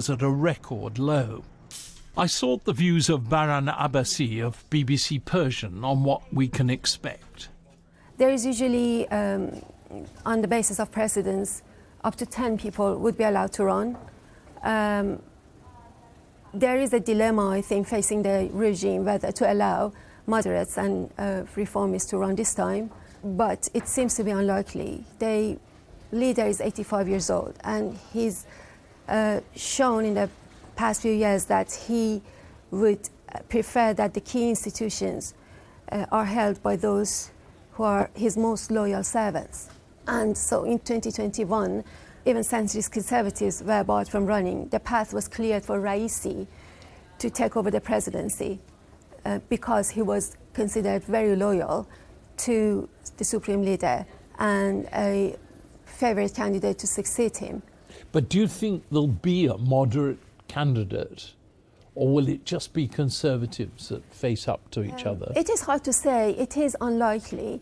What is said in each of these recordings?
is at a record low. I sought the views of Baran Abbasi of BBC Persian on what we can expect. There is usually, on the basis of precedence, up to 10 people would be allowed to run. There is a dilemma, I think, facing the regime whether to allow moderates and reformists to run this time, but it seems to be unlikely. The leader is 85 years old, and he's shown in the past few years that he would prefer that the key institutions are held by those who are his most loyal servants. And so in 2021, even centrist conservatives were barred from running. The path was cleared for Raisi to take over the presidency because he was considered very loyal to the supreme leader and a favorite candidate to succeed him. But do you think there'll be a moderate candidate, or will it just be conservatives that face up to each other? It is hard to say. It is unlikely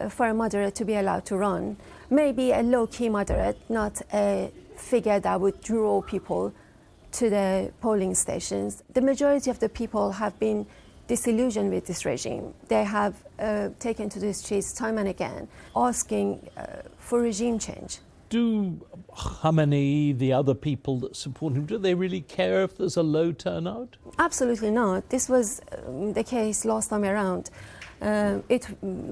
for a moderate to be allowed to run. Maybe a low-key moderate, not a figure that would draw people to the polling stations. The majority of the people have been disillusioned with this regime. They have taken to the streets time and again, asking for regime change. Do Khamenei, the other people that support him, do they really care if there's a low turnout? Absolutely not. This was the case last time around. The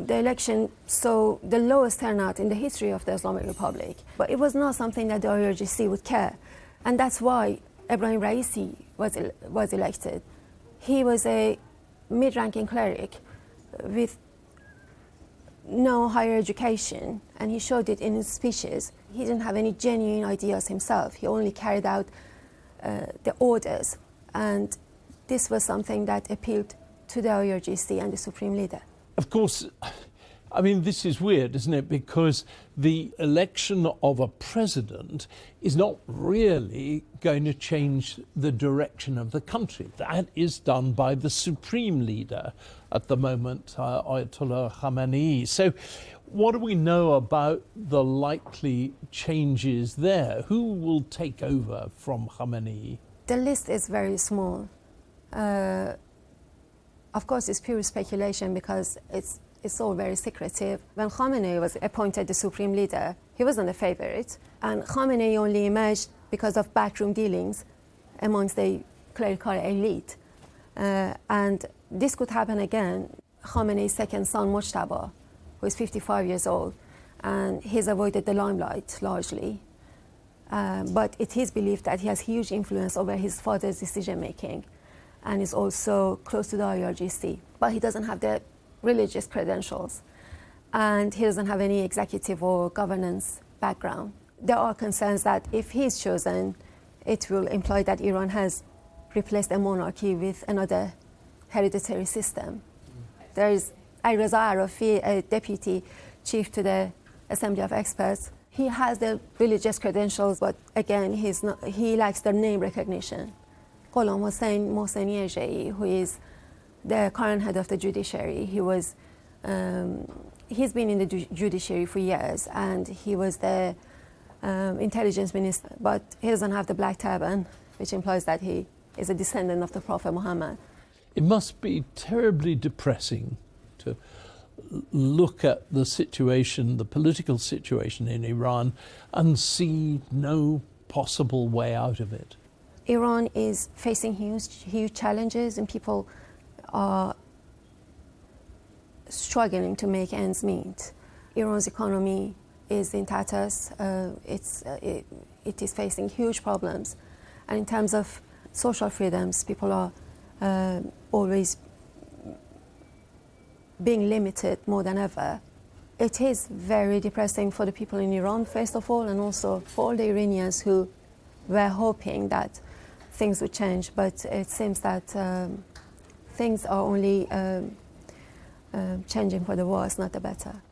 election saw the lowest turnout in the history of the Islamic Republic. But it was not something that the IRGC would care. And that's why Ibrahim Raisi was elected. He was a mid-ranking cleric with no higher education, and he showed it in his speeches. He didn't have any genuine ideas himself. He only carried out the orders. And this was something that appealed to the IRGC and the Supreme Leader. Of course, I mean, this is weird, isn't it? Because the election of a president is not really going to change the direction of the country. That is done by the Supreme Leader at the moment, Ayatollah Khamenei. So what do we know about the likely changes there? Who will take over from Khamenei? The list is very small. Of course, it's pure speculation because it's all very secretive. When Khamenei was appointed the Supreme Leader, he wasn't a favorite. And Khamenei only emerged because of backroom dealings amongst the clerical elite. And this could happen again. Khamenei's second son, Mojtaba, who is 55 years old, and he's avoided the limelight largely. But it is believed that he has huge influence over his father's decision-making and is also close to the IRGC. But he doesn't have the religious credentials, and he doesn't have any executive or governance background. There are concerns that if he is chosen, it will imply that Iran has replaced a monarchy with another hereditary system. There is Reza Arafi, a deputy chief to the Assembly of Experts. He has the religious credentials, but again, he lacks the name recognition. Gholam Hossein Mohseni Ejei, who is the current head of the judiciary, he's been in the judiciary for years, and he was the intelligence minister, but he doesn't have the black turban, which implies that he is a descendant of the Prophet Muhammad. It must be terribly depressing to look at the situation, the political situation in Iran, and see no possible way out of it. Iran is facing huge challenges, and people are struggling to make ends meet. Iran's economy is in tatters. It is facing huge problems. And in terms of social freedoms, people are always being limited more than ever. It is very depressing for the people in Iran, first of all, and also for all the Iranians who were hoping that things would change, but it seems that things are only changing for the worse, not the better.